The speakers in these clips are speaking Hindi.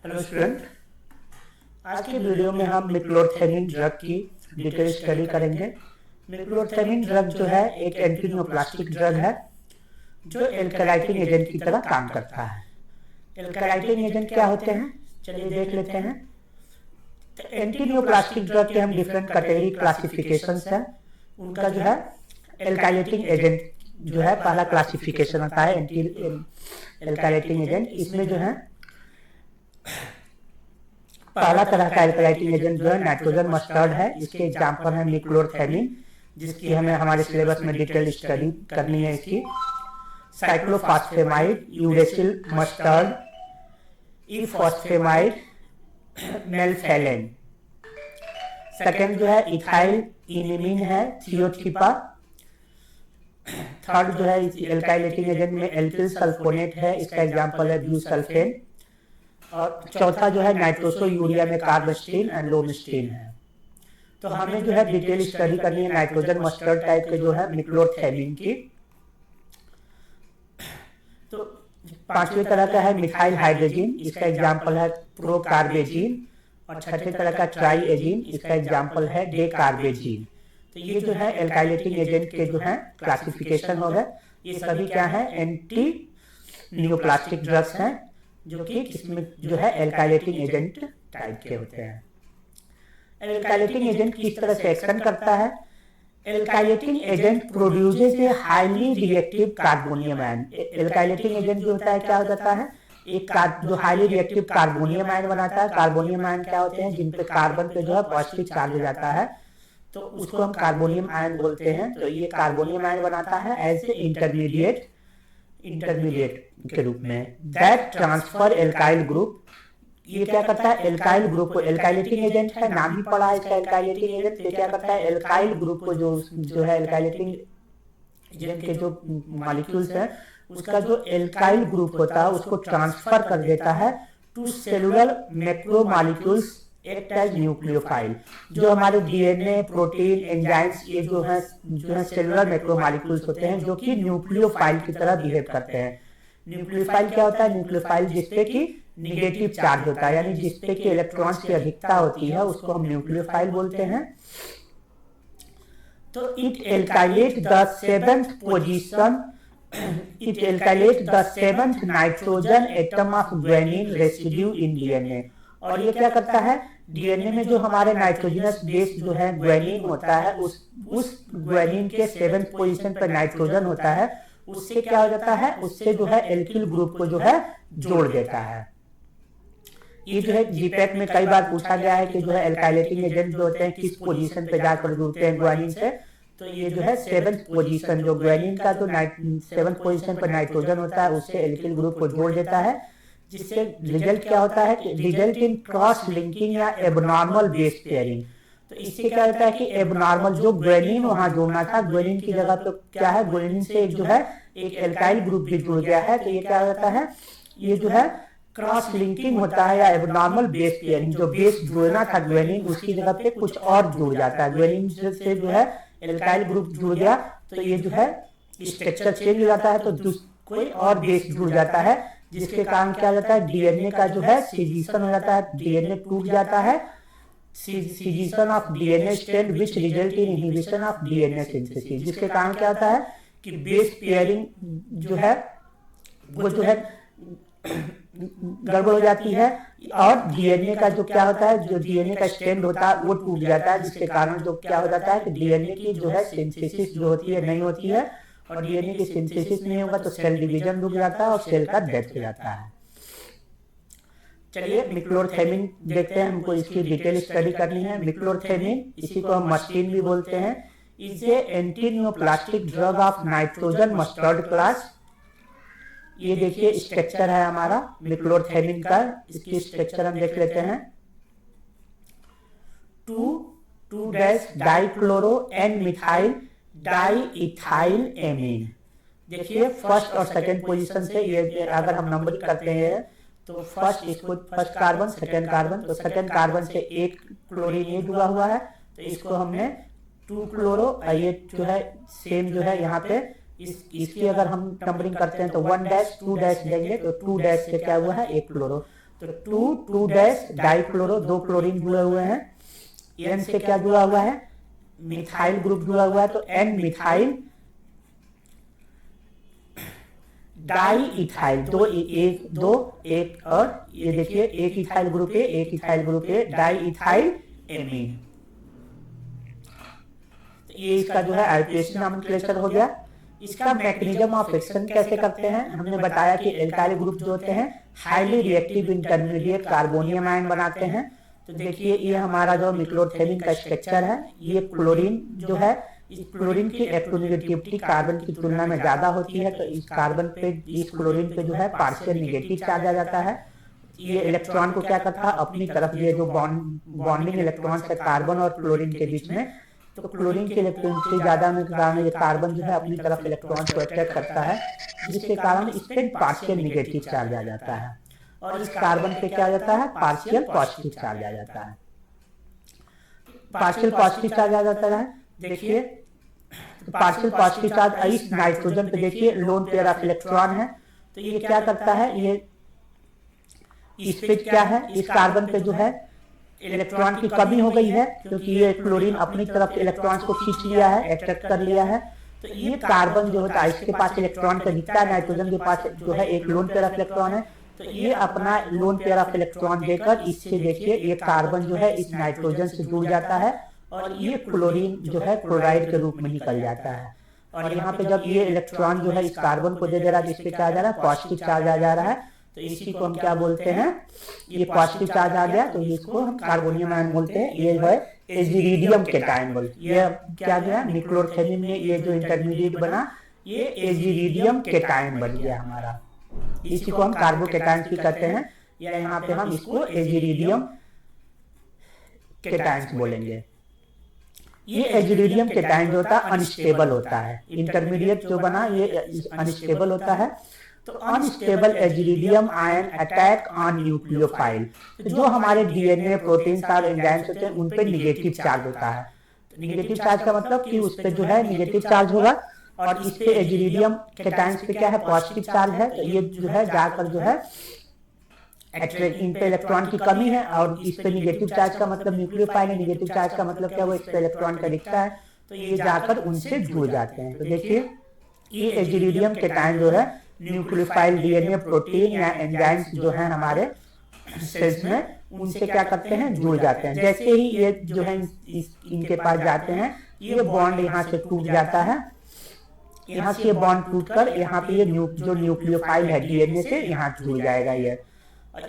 Hello student. आज के वीडियो में हम मिक्लोरथेमिन ड्रग की डिटेल स्टडी करेंगे। मिक्लोरथेमिन ड्रग जो है एक एंटीनियोप्लास्टिक ड्रग है जो एल्कलाइटिंग एजेंट की तरह काम करता है। एल्कलाइटिंग एजेंट क्या होते हैं, चलिए देख लेते हैं। तो एंटीनियोप्लास्टिक ड्रग के हम डिफरेंट कैटेगरी क्लासिफिकेशंस हैं। उनका जो है एल्काइलेटिंग एजेंट जो है पहला क्लासिफिकेशन होता है एंटी एल्काइलेटिंग एजेंट। इसमें जो है पहला तरह का एल्कलाइटिंग एजेंट जो है नाइट्रोजन मस्टर्ड है। इसके एग्जांपल है मिक्लोरथेमिन, जिसकी हमें हमारे सिलेबस में डिटेल स्टडी करनी है। इसकी साइक्लोफॉस्फेमाइड, यूरेसिल मस्टर्ड, इफॉस्फेमाइड, मेल्फेलेन। सेकेंड जो है इथाइल इनिमीन है, थियोथिपा। थर्ड जो है एल्काइलेटिंग एजेंट में एल्किल सल्फोनेट है, इसका एग्जांपल है ब्यूसल्फेन। और चौथा जो है नाइट्रोसो यूरिया में कार्बस्टीन एंड लोमिस्टीन है। तो हमें जो है डिटेल स्टडी करनी है नाइट्रोजन मस्टर्ड टाइप के जो है मिक्लोरथेमिन की। तो पांचवें तरह का है मिथाइल हाइड्रोजिन, इसका एग्जांपल है प्रोकार्बेजिन। और छठे तरह का ट्राईएजिन, इसका एग्जांपल है डेकार्बेजिन। तो ये जो है एल्काइलेटिंग एजेंट के जो है क्लासिफिकेशन हो गए। ये सभी क्या है, एंटी नियोप्लास्टिक ड्रग्स हैं जो कि इसमें जो है एल्काइलेटिंग एजेंट टाइप के होते हैं। एल्काइलेटिंग एजेंट किस तरह से एक्शन करता है? Alkylating agent produces a highly reactive carbonium ion. Alkylating agent जो होता है क्या हो जाता है, एक जो हाईली रिएक्टिव कार्बोनियम आयन बनाता है। कार्बोनियम आयन क्या होते हैं, जिन पे कार्बन पे जो है पॉजिटिव चार्ज हो जाता है, तो उसको हम कार्बोनियम आयन बोलते हैं। तो ये कार्बोनियम आयन बनाता है एज ए इंटरमीडिएट के रूप में। दैट ट्रांसफर एल्काइल ग्रुप, ये क्या करता है, एल्काइल ग्रुप को, एल्काइलेटिंग एजेंट है, नाम ही पड़ा है इसका एल्काइलेटिंग एजेंट। ये क्या करता है, एल्काइल ग्रुप को जो है एल्काइलेटिंग एजेंट के जो मॉलिक्यूल्स है उसका जो एल्काइल ग्रुप होता है उसको ट्रांसफर कर देता है to cellular macromolecules act as nucleophile. जो हमारे डीएनए, प्रोटीन, एंजाइम्स, ये जो है सेलुलर मैक्रोमॉलिक्यूल्स होते हैं जो कि न्यूक्लियोफाइल की तरह बिहेव करते हैं। न्यूक्लियोफाइल क्या होता है, न्यूक्लियोफाइल जिसपे की निगेटिव चार्ज होता है, यानी जिसपे की इलेक्ट्रॉन्स की अधिकता होती है उसको हम न्यूक्लियोफाइल बोलते हैं। तो it alkylate the seventh nitrogen atom of guanine residue in DNA. और ये क्या करता है, डीएनए में जो हमारे नाइट्रोजनस बेस जो है ग्वेनिन होता है, उस ग्वेनिन के 7th पोजीशन पर नाइट्रोजन होता है, उससे क्या हो जाता है, उससे जो है एल्किल ग्रुप को जो है जोड़ देता है। ये जो है जीपैट में कई बार पूछा गया है कि जो है एल्काइलेटिंग एजेंट जो होते हैं किस पोजीशन पे जाकर जुड़ते हैं ग्वानिन से। तो ये जो है 7th पोजीशन, जो ग्वानिन का जो 7th पोजीशन पर नाइट्रोजन होता है उससे एल्किल ग्रुप को जोड़ देता है, जिससे रिजल्ट क्या होता है कि रिजल्ट इन क्रॉस लिंकिंग या एबनॉर्मल बेस पेयरिंग। तो इससे क्या होता है कि एबनॉर्मल जो ग्वेनिन वहां जोड़ना था, ग्वेनिन की जगह पे क्या है, ग्वेनिन से जो है एक एल्काइल ग्रुप भी जुड़ गया है। तो ये क्या होता है, ये जो है क्रॉस लिंकिंग होता है या एबनॉर्मल बेस पेयरिंग। जो बेस जुड़ना था ग्वेनिन उसकी जगह पे कुछ और जुड़ जाता है। ग्वेनिन से जो है एल्काइल ग्रुप जुड़ गया तो ये जो है स्ट्रक्चर चेंज हो जाता है, तो कोई और बेस जुड़ जाता है, जिसके कारण क्या होता है, डीएनए का जो है सिजीशन हो जाता है, डीएनए टूट जाता है। Scission of DNA strand which result in inhibition of DNA synthesis, जिसके कारण क्या होता है कि बेस पेयरिंग जो है वो जो है गड़बड़ हो जाती है और डीएनए का जो क्या होता है, जो डीएनए का स्ट्रैंड होता है वो टूट जाता है, जिसके कारण जो क्या हो जाता है कि डीएनए की जो है सिंथेसिस जो होती है नहीं होती है। और डीएनए की सिंथेसिस नहीं होगा तो सेल डिवीजन रुक जाता है और सेल का डेथ हो जाता है। चलिए मिक्लोरथेमिन देखते हैं, हमको इसकी डिटेल स्टडी करनी है। मिक्लोरथेमिन, इसी को हम मस्टीन भी बोलते हैं, is a antineoplastic drug of nitrogen mustard class. ये देखिए स्ट्रक्चर है हमारा मिक्लोरथेमिन का, इसकी स्ट्रक्चर हम देख लेते हैं। 2 dichloro N methyl diethyl amine. देखिए फर्स्ट और सेकंड पोजीशन से ये अगर हम नंबरिंग करते हैं तो फर्स्ट कार्बन, सेकंड कार्बन, तो सेकंड कार्बन से एक क्लोरीन ये जुड़ा हुआ है, तो इसको हमने 2 क्लोरो, ये जो है सेम जो है यहाँ पे इसकी अगर हम नंबरिंग करते हैं तो 1 डैश 2 डैश देंगे, तो 2 डैश से क्या हुआ है, एक क्लोरो। तो 2 डैश डाइक्लोरो, 2 क्लोरीन जुड़े हुए हैं। N से क्या जुड़ा हुआ है, मिथाइल ग्रुप जुड़ा हुआ है, तो N मिथाइल डाई इथाइल, दो एक और ये देखिए एक इथाइल ग्रुप है, एक इथाइल ग्रुप है, डाई इथाइल एमीन। ये इसका जो है आईपीएसी नॉमेनक्लेचर हो गया। इसका मैकेनिज्म ऑफ एक्शन कैसे करते हैं, हमने बताया कि एल्काइल ग्रुप जो होते हैं highly reactive intermediate carbonium ion बनाते हैं। तो देखिए ये हमारा जो निक्लोथेमिन का स्ट्रक्चर है, ये क्लोरीन जो है, इस क्लोरीन की इलेक्ट्रोनेगेटिविटी कार्बन की तुलना में ज्यादा होती है, तो इस कार्बन पे, इस क्लोरीन पे जो है पार्शियल निगेटिव चार्ज आ जाता है। ये इलेक्ट्रॉन को क्या करता है, अपनी तरफ, ये जो बॉन्डिंग इलेक्ट्रॉन है कार्बन और क्लोरीन के बीच में, तो क्लोरीन की इलेक्ट्रोनिटी ज्यादा होने के कारण ये कार्बन जो है अपनी तरफ इलेक्ट्रॉन को अट्रैक्ट करता है, जिसके कारण इस पे पार्शियल निगेटिव चार्ज आ जाता है, और इस कार्बन पे क्या आ जाता है, पार्शियल पॉजिटिव चार्ज आ जाता है। पार्शियल पॉजिटिव चार्ज आ जाता है, देखिए पार्शियल पॉजिटिव चार्ज इस नाइट्रोजन पे देखिए लोन पेयर ऑफ इलेक्ट्रॉन है, तो ये क्या करता है, ये इस पे क्या है, इस कार्बन पे जो है इलेक्ट्रॉन की कमी हो गई है, क्योंकि ये क्लोरीन अपनी तरफ इलेक्ट्रॉन्स को खींच लिया है, अट्रैक्ट कर लिया है। तो ये कार्बन जो होता है इसके पास इलेक्ट्रॉन का दिखता है, नाइट्रोजन के पास जो है एक लोन पेयर ऑफ इलेक्ट्रॉन है, तो ये अपना लोन पेयर ऑफ इलेक्ट्रॉन देकर इससे देखिए ये कार्बन जो है इस नाइट्रोजन से जुड़ जाता है, और ये क्लोरीन जो है क्लोराइड के रूप में निकल जाता है। और यहाँ पे जब ये इलेक्ट्रॉन जो है इस कार्बन को दे दे रहा है, जिसपे क्या आ जा रहा है, पॉजिटिव चार्ज आ जा रहा है, तो इसी को हम क्या बोलते हैं, ये पॉजिटिव चार्ज आ गया तो इसको हम कार्बोनियम आयन बोलते हैं। ये है एजिरिडियम केटायन बोलते हैं। ये क्या गया, निक्लोथेमिन में ये जो इंटरमीडिएट बना, ये एजिरिडियम केटायन बन गया हमारा, इसी को हम कार्बोकेटायन भी कहते हैं, या यहाँ पे हम इसको एजिरिडियम केटायन बोलेंगे। ये एजिरिडियम केटायन जो होता है अनस्टेबल होता है, इंटरमीडिएट जो बना ये अनस्टेबल होता है। तो unstable aziridinium ion attack on nucleophile, तो जो हमारे डीएनए प्रोटीन्स और एंजाइम्स होते हैं उन पे निगेटिव चार्ज होता है। तो निगेटिव चार्ज का मतलब कि उस पे जो है निगेटिव चार्ज होगा, और इस पे एजिरिडियम केटायंस पे क्या है, पॉजिटिव चार्ज है, तो ये जो है जाकर जो है इन पे इलेक्ट्रॉन की कमी है, और इस पे निगेटिव चार्ज का मतलब न्यूक्लियोफाइल है, निगेटिव चार्ज का मतलब क्या, वो इस पे इलेक्ट्रॉन का दिखता है, तो ये जाकर उनसे जुड़ जाते हैं। तो देखिए ये एजिरिडियम केटायन जो है न्यूक्लियोफाइल डीएनए प्रोटीन या एंजाइम्स जो है हमारे सेल्स में, उनसे क्या करते हैं, जुड़ जाते हैं। जैसे ही ये जो है इनके पास जाते हैं, ये बॉन्ड यहाँ से टूट जाता है, यहाँ से बॉन्ड टूटकर यहाँ पे ये जो न्यूक्लियोफाइल है डीएनए से यहाँ जुड़ जाएगा। ये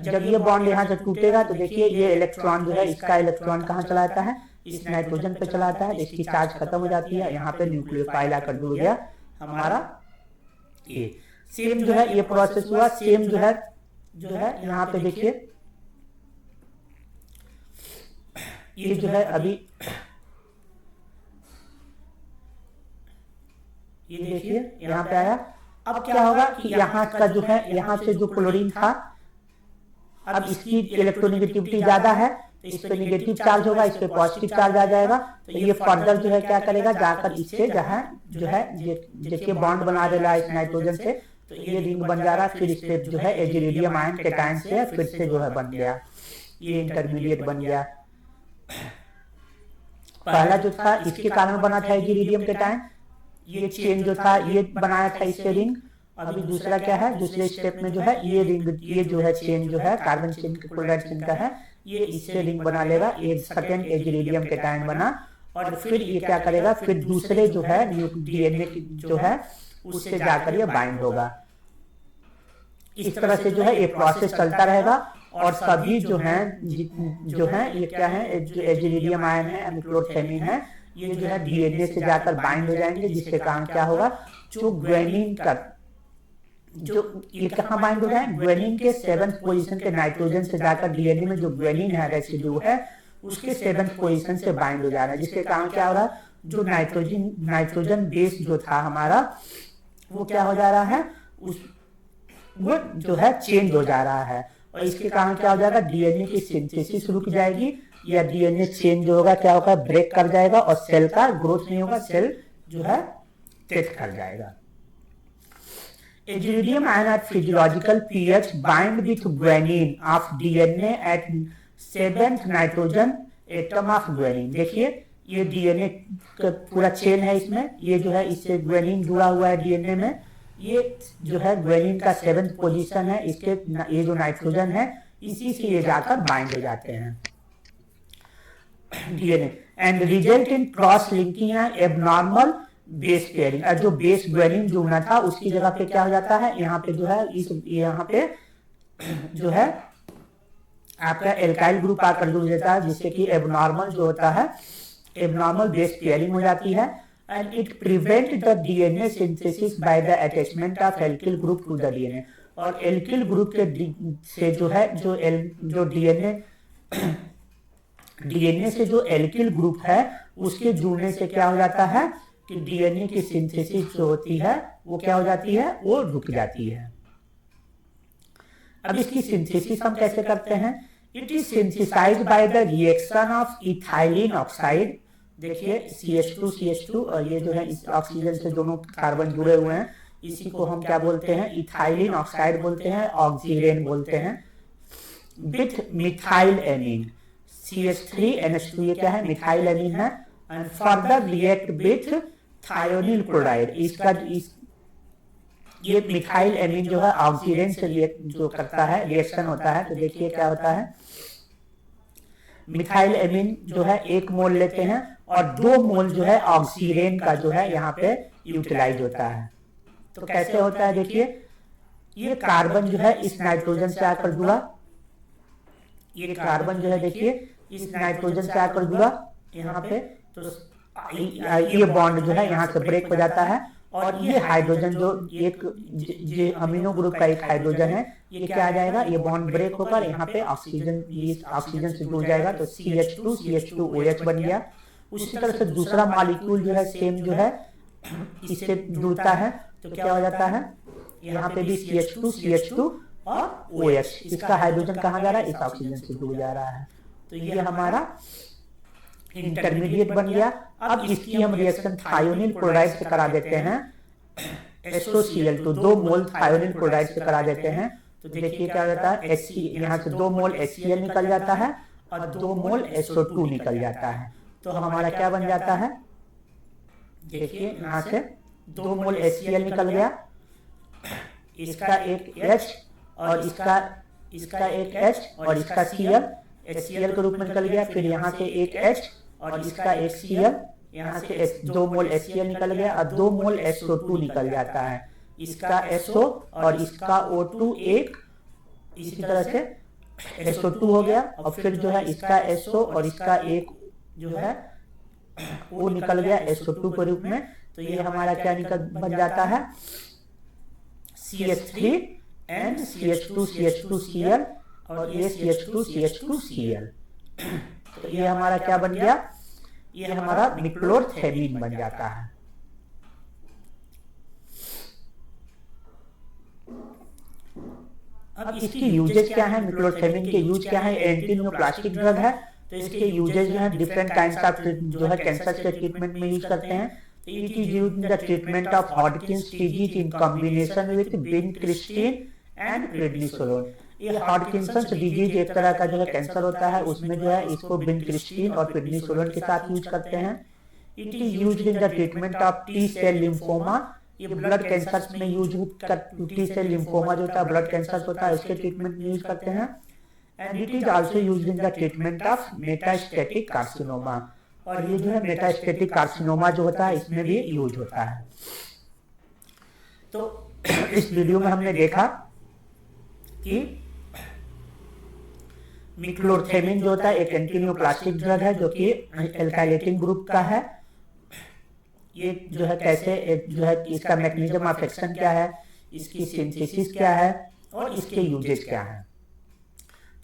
जब ये बॉन्ड यहाँ से टूटेगा तो देखिए ये इलेक्ट्रॉन जो है, इसका इलेक्ट्रॉन कहाँ चला जाता है, इस नाइट्रोजन पे चला जाता है, इसकी चार्ज खत्म हो जाती है, यहाँ पे न्यूक्लियोफाइल आकर जुड़ गया हमारा। ये सेम जो है ये प्रोसेस हुआ, सेम जो है यहाँ पे देखिए ये जो है अभी ये देखिए यहाँ पे आया। अब क्या होगा कि यहाँ का जो है, यहाँ से जो क्लोरीन था, अब इसकी इलेक्ट्रोनेगेटिविटी ज्यादा है, तो इस पे निगेटिव चार्ज होगा, इस पे पॉजिटिव चार्ज आ जाएगा, तो ये फर्दर जो है क्या करेगा, जाकर इससे जहाँ जो है देखिए बॉन्ड बना दे रहा है इस नाइट्रोजन से, तो ये रिंग बन जा रहा है, फिर इस पे जो है एजिरिडियम आयन केटायन से फिर से जो है बन गया, ये इंटरमीडिएट बन गया। पहला जो था इसके कारण बना था एजिरिडियम केटायन, ये चेन जो था ये बनाया था इससे रिंग। अभी दूसरा क्या है, दूसरे स्टेप में जो है ये रिंग, ये जो है चेन जो है कार्बन चेन क्लोराइड चेन का है, ये इससे रिंग बना लेगा, एक सेकेंड एजिरिडियम केटायन बना, और फिर ये क्या करेगा, फिर दूसरे जो है डीएनए जो है उससे जाकर ये बाइंड होगा। इस तरह से जो है ये प्रोसेस चलता रहेगा, और सभी जो है ये क्या है, जो एजिरिडियम आयन है, निक्लोथेमिन है, ये जो है डीएनए से जाकर बाइंड हो जाएंगे, जिसके कारण क्या होगा, जो ग्वेनिन का जो ये कहाँ बाइंड हो जाए, ग्वेनिन के 7th पोजीशन के नाइट्रोजन से जाकर डीएनए में जो ग्वेनिन है रेसिड्यू है उसके 7th पोजीशन से बाइंड हो जा रहा है, जिसके कारण क्या हो रहा है, जो नाइट्रोजन बेस जो था हमारा वो क्या हो जा रहा है, वो जो है चेंज हो जा रहा है, और इसके कारण क्या हो जाएगा, डीएनए की सिंथेसिस रुक जाएगी, या डीएनए चेंज जो होगा क्या होगा, ब्रेक कर जाएगा, और सेल का ग्रोथ नहीं होगा, सेल जो है डेथ कर जाएगा। Iridium ion at physiological pH bind with guanine of DNA at 7th nitrogen atom of guanine। देखिए ये डीएनए का पूरा चेन है, इसमें ये जो है इससे गुआनिन जुड़ा हुआ है डीएनए में। ये जो है गुआनिन का 7th पोजीशन है, इसके ये जो नाइट्रोजन है इसी से ये जाकर बाइंड हो जाते हैं DNA and result in cross linking and abnormal base pairing. और जो बेस गुआनिन जुड़ना था उसकी जगह पे क्या हो जाता है, यहाँ पे जो है इस यहाँ पे जो है आपका एल्काइल ग्रुप आकर जुड़ जाता है, जिससे कि एबनॉर्मल जो होता है एबनॉर्मल बेस पेयरिंग हो जाती है। And it prevent the DNA synthesis by the attachment of alkyl group to the DNA. और एल्किल ग्रुप के से जो है जो डीएनए से जो एल्किल ग्रुप है उसके जुड़ने से क्या हो जाता है कि डीएनए की सिंथेसिस जो होती है वो क्या हो जाती है, वो रुक जाती है। अब इसकी सिंथेसिस हम कैसे करते हैं, it is synthesized by the reaction of ethylene oxide. देखिए CH2 और ये जो है इस ऑक्सीजन से दोनों कार्बन जुड़े हुए हैं, इसी को हम क्या बोलते हैं, इथाइलिन ऑक्साइड बोलते हैं, ऑक्सीरेन बोलते हैं। विथ मिथाइल एमीन CH3NH2, ये क्या है, मिथाइल एमीन है। And further react with thionyl chloride. ये मिथाइल एमीन जो है ऑक्सीरेन से जो करता है रिएक्शन होता है। तो देखिए क्या होता है, मिथाइल एमीन जो है 1 मोल लेते हैं और 2 मोल जो है ऑक्सीरेन का जो है यहाँ पे यूटिलाइज होता है। तो कैसे होता है, देखिए ये कार्बन जो है इस नाइट्रोजन से आकर जुड़ा, ये कार्बन जो है देखिए इस नाइट्रोजन से आकर जुड़ा यहाँ पे, तो ये बॉन्ड जो है यहाँ से ब्रेक हो जाता है। और ये हाइड्रोजन जो एक अमीनो ग्रुप का एक हाइड्रोजन है, ये क्या आ जाएगा, ये बॉन्ड ब्रेक होकर यहाँ पे ऑक्सीजन से जुड़ जाएगा। तो CH2OH बन गया। उसी तरह से दूसरा मॉलिक्यूल जो है सेम जो है इससे जुड़ता है, तो क्या हो जाता है, यहाँ पे भी CH2 और OH, इसका हाइड्रोजन कहाँ जा रहा है, इस ऑक्सीजन से जुड़ जा रहा है। तो ये हमारा इंटरमीडिएट बन गया। अब इसकी हम रिएक्शन थायोनिल क्लोराइड से करा देते हैं, SOCl, तो 2 मोल थायोनिल क्लोराइड से करा देते हैं। तो देखिए क्या होता है, यहाँ से 2 मोल HCl निकल जाता है और 2 मोल SO2 निकल जाता है। तो हमारा क्या बन जाता है, देखिए यहाँ से 2 मोल HCl निकल गया, इसका एक H और इसका एक H और इसका Cl HCl के रूप में निकल गया। फिर यहाँ से एक H और इसका एक Cl, यहाँ से 2 मोल HCl निकल गया और 2 मोल SO2 निकल जाता है। इसका SO और इसका O2 एक, इसी तरह से SO2 हो गया। और फिर जो है इसका SO और इसका एक जो है वो निकल गया SO2 के रूप में। तो ये हमारा क्या बन जाता है, CH3N CH2Cl और ये CH2Cl। तो ये हमारा क्या बन गया, ये हमारा निक्लोरथेमीन बन जाता है। अब इसकी यूजेज क्या है, निक्लोरथेमीन के यूज क्या है, एंटी न्यूप्लास्टिक ड्रग है। तो इसके यूजेज जो है डिफरेंट काइंड्स ऑफ जो है कैंसर के ट्रीटमेंट में यूज करते हैं। तो it is used in the treatment of Hodgkin's disease in combination with vincristine and prednisolone. ये हॉडकिंसंस डिजीज एक तरह का जो है कैंसर होता है, उसमें जो है इसको विनक्रिस्टिन और प्रेडनिसोलोन के साथ यूज करते हैं। It is used in the treatment of T cell lymphoma. ये ब्लड कैंसर में यूज टी सेल लिम्फोमा जो होता है ब्लड कैंसर होता है, उसके ट्रीटमेंट में यूज करते हैं। And it is also used in the treatment of metastatic carcinoma. और ये जो है मेटास्टेटिक कार्सिनोमा जो होता है इसमें भी यूज होता है। तो इस वीडियो में हमने देखा कि निक्लोरथेमीन जो होता है एक एंटी न्यूप्लास्टिक ड्रग है जो कि एल्काइलेटिन ग्रुप का है। ये जो है कैसे जो है इसका मैकेनिज्म ऑफ एक्शन क्या है, इसकी सिंथेसिस क्या है और इसके यूजेज क्या है।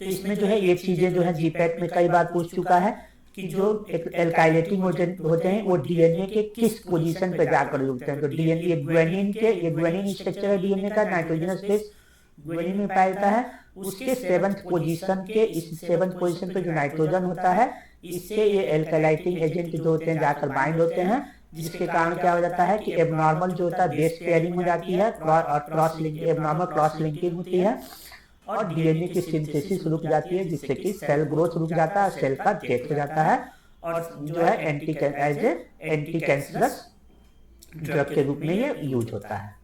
तो इसमें जो है ये चीजें जो है जीपैट में कई बार पूछ चुका है कि जो एल्काइलेटिन होते हैं वो डीएनए के किस पोजीशन पे जाकर जुड़ते हैं। तो डीएनए ये ग्वानिन स्ट्रक्चर है डीएनए का, नाइट्रोजनस बेस ग्वानिन में पाया जाता है। उसके 7th पोजीशन के इस 7th पोजीशन पे जो नाइट्रोजन होता है इससे ये एल्काइलेटिंग एजेंट जो होते हैं जाकर बाइंड होते हैं जिसके कारण क्या हो जाता है कि एबनॉर्मल जो होता है बेस पेयरिंग हो जाती है और cross link abnormal cross linking होती है और डीएनए की सिंथेसिस रुक जाती है, जिससे कि सेल ग्रोथ रुक जाता है, सेल का डेथ हो जाता है और जो है एंटी कैंसरस ड्रग के रूप में ये यूज होता है।